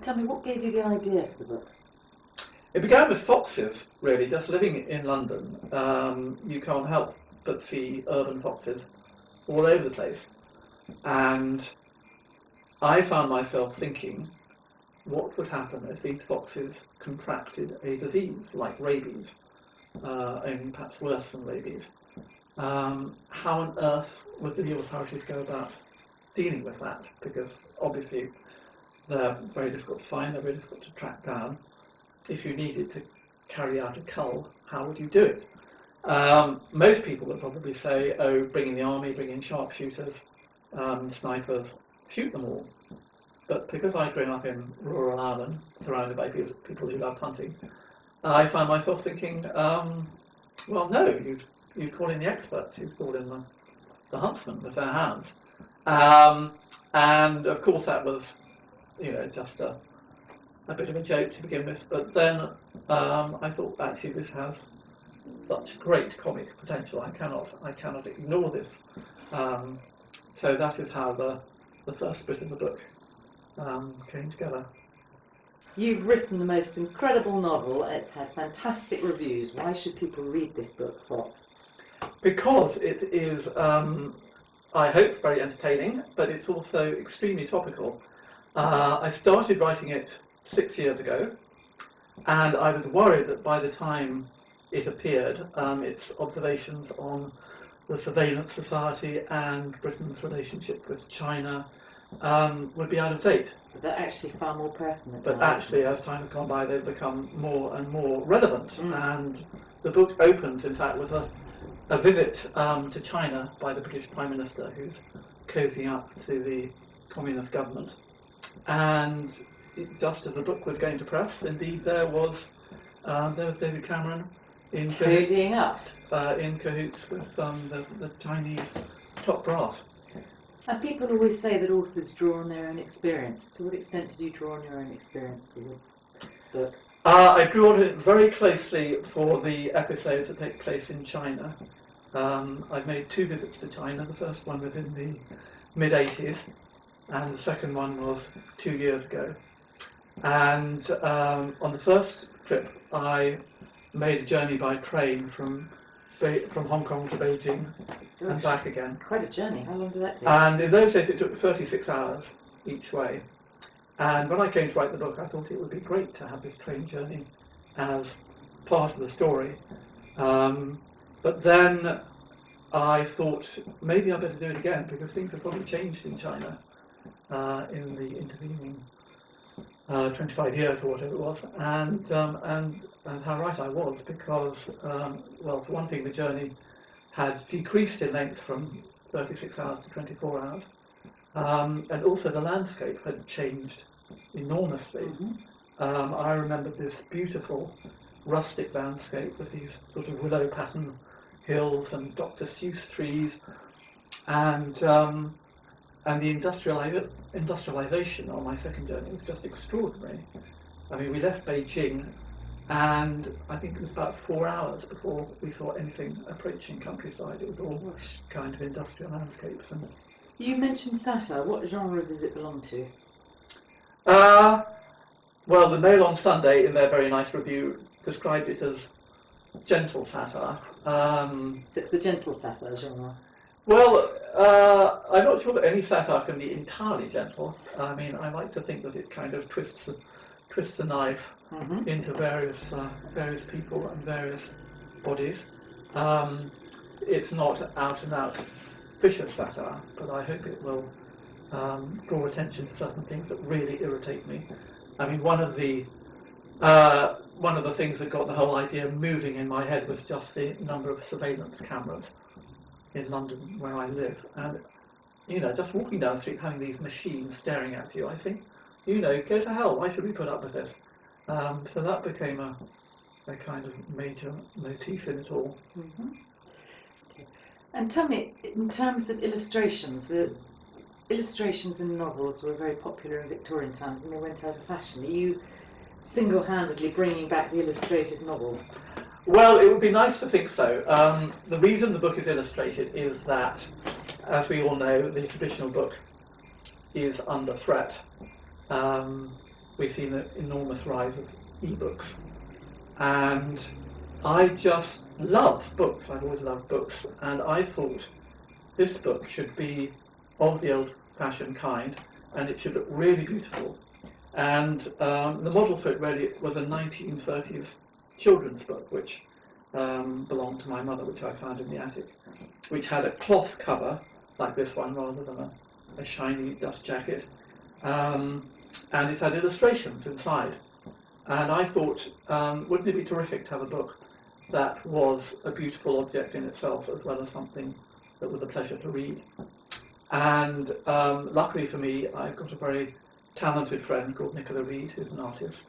Tell me, what gave you the idea for the book? It began with foxes, really. Just living in London, you can't help but see urban foxes all over the place. And I found myself thinking, what would happen if these foxes contracted a disease like rabies, only perhaps worse than rabies? How on earth would the authorities go about dealing with that? Because obviously they're very difficult to find, they're very difficult to track down. If you needed to carry out a cull, how would you do it? Most people would probably say, oh, bring in the army, bring in sharpshooters, snipers, shoot them all. But because I'd grown up in rural Ireland, surrounded by people who loved hunting, I found myself thinking, well, no, you'd call in the experts, you'd call in the huntsmen, the fair hounds. And of course that was, just a bit of a joke to begin with, but then I thought, actually, this has such great comic potential. I cannot ignore this. So that is how the first bit of the book came together. You've written the most incredible novel. It's had fantastic reviews. Why should people read this book, Fox? Because it is, I hope, very entertaining, but it's also extremely topical. I started writing it 6 years ago, and I was worried that by the time it appeared, its observations on the surveillance society and Britain's relationship with China would be out of date. But they're actually far more pertinent. But actually, as time has gone by, they've become more and more relevant. And the book opens, in fact, with a visit to China by the British Prime Minister, who's cozying up to the communist government. And just as the book was going to press, indeed, there was David Cameron in cahoots with the Chinese top brass. And people always say that authors draw on their own experience. To what extent did you draw on your own experience for the book? I drew on it very closely for the episodes that take place in China. I've made 2 visits to China. The first one was in the mid-80s, and the second one was 2 years ago. And on the first trip, I made a journey by train from Hong Kong to Beijing and back again. Quite a journey. How long did that take? And in those days, it took 36 hours each way. And when I came to write the book, I thought it would be great to have this train journey as part of the story. But then I thought maybe I better do it again, because things have probably changed in China in the intervening 25 years or whatever it was, and how right I was, because well, for one thing, the journey had decreased in length from 36 hours to 24 hours, and also the landscape had changed enormously. I remember this beautiful rustic landscape with these sort of willow pattern hills and Dr. Seuss trees, and the industrialization on my second journey was just extraordinary. I mean, we left Beijing, and I think it was about 4 hours before we saw anything approaching countryside. It was all kind of industrial landscapes. And you mentioned satire. What genre does it belong to? Well, the Mail on Sunday, in their very nice review, described it as gentle satire. So it's the gentle satire genre. Well, I'm not sure that any satire can be entirely gentle. I mean, I like to think that it kind of twists the knife into various people and various bodies. It's not out and out vicious satire, but I hope it will draw attention to certain things that really irritate me. I mean, one of the things that got the whole idea moving in my head was just the number of surveillance cameras in London where I live, and just walking down the street having these machines staring at you, I think, go to hell, why should we put up with this? So that became a kind of major motif in it all. Okay. And tell me, in terms of illustrations, the illustrations in novels were very popular in Victorian times and they went out of fashion. Are you single-handedly bringing back the illustrated novel? Well, it would be nice to think so. The reason the book is illustrated is that, as we all know, the traditional book is under threat. we've seen the enormous rise of e-books. And I just love books. I've always loved books. And I thought this book should be of the old-fashioned kind, and it should look really beautiful. And the model for it really was a 1930s children's book, which belonged to my mother, which I found in the attic, which had a cloth cover, like this one, rather than a shiny dust jacket. And it had illustrations inside. And I thought, wouldn't it be terrific to have a book that was a beautiful object in itself, as well as something that was a pleasure to read? And luckily for me, I've got a very talented friend called Nicola Reed, who's an artist,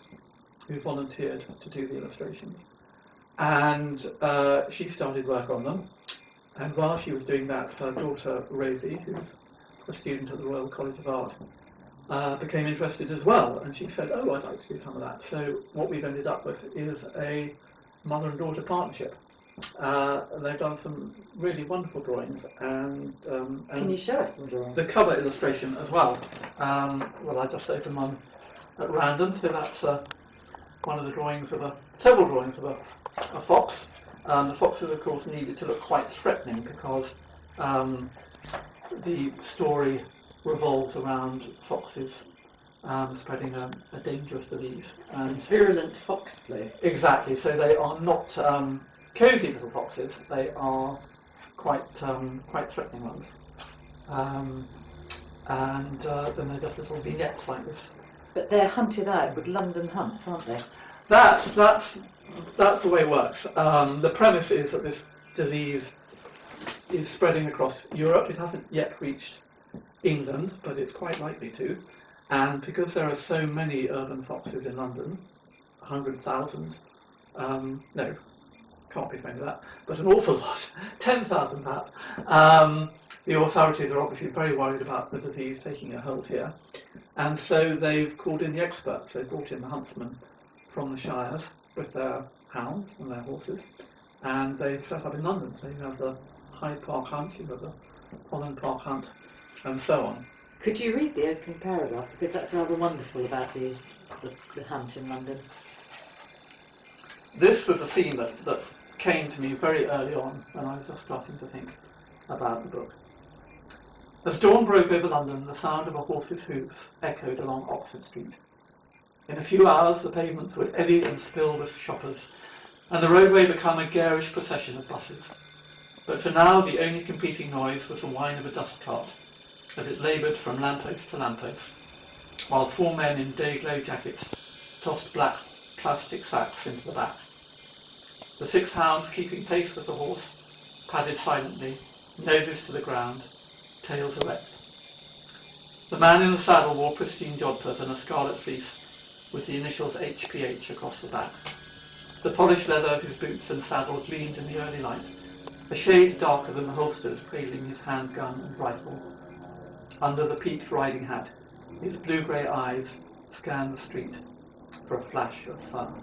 who volunteered to do the illustrations. And she started work on them. And while she was doing that, her daughter Rosie, who's a student at the Royal College of Art, became interested as well. And she said, oh, I'd like to do some of that. So what we've ended up with is a mother and daughter partnership. They've done some really wonderful drawings. And can you show us some drawings? The cover illustration as well. Well, I just opened one at random, so that's one of the drawings of several drawings of a fox. The foxes, of course, needed to look quite threatening because the story revolves around foxes spreading a dangerous disease. And virulent fox flu. Exactly. So they are not cosy little foxes. They are quite threatening ones. And then they're just little vignettes like this. But they're hunted out with London hunts, aren't they? That's the way it works. The premise is that this disease is spreading across Europe. It hasn't yet reached England, but it's quite likely to. And because there are so many urban foxes in London, 100,000, no, can't be saying that, but an awful lot, 10,000 perhaps, the authorities are obviously very worried about the disease taking a hold here. And so they've called in the experts. They've brought in the huntsmen from the shires with their hounds and their horses, and they've set up in London. So you have the Hyde Park Hunt, you have the Holland Park Hunt, and so on. Could you read the opening paragraph? Because that's rather wonderful about the hunt in London. This was a scene that came to me very early on when I was just starting to think about the book. As dawn broke over London, the sound of a horse's hoofs echoed along Oxford Street. In a few hours, the pavements would eddy and spill with shoppers, and the roadway become a garish procession of buses. But for now, the only competing noise was the whine of a dust cart, as it laboured from lamppost to lamppost, while four men in day-glow jackets tossed black plastic sacks into the back. The six hounds, keeping pace with the horse, padded silently, noses to the ground, tails erect. The man in the saddle wore pristine jodhpurs and a scarlet fleece with the initials HPH across the back. The polished leather of his boots and saddle gleamed in the early light, a shade darker than the holsters trailing his handgun and rifle. Under the peaked riding hat, his blue-grey eyes scanned the street for a flash of fun.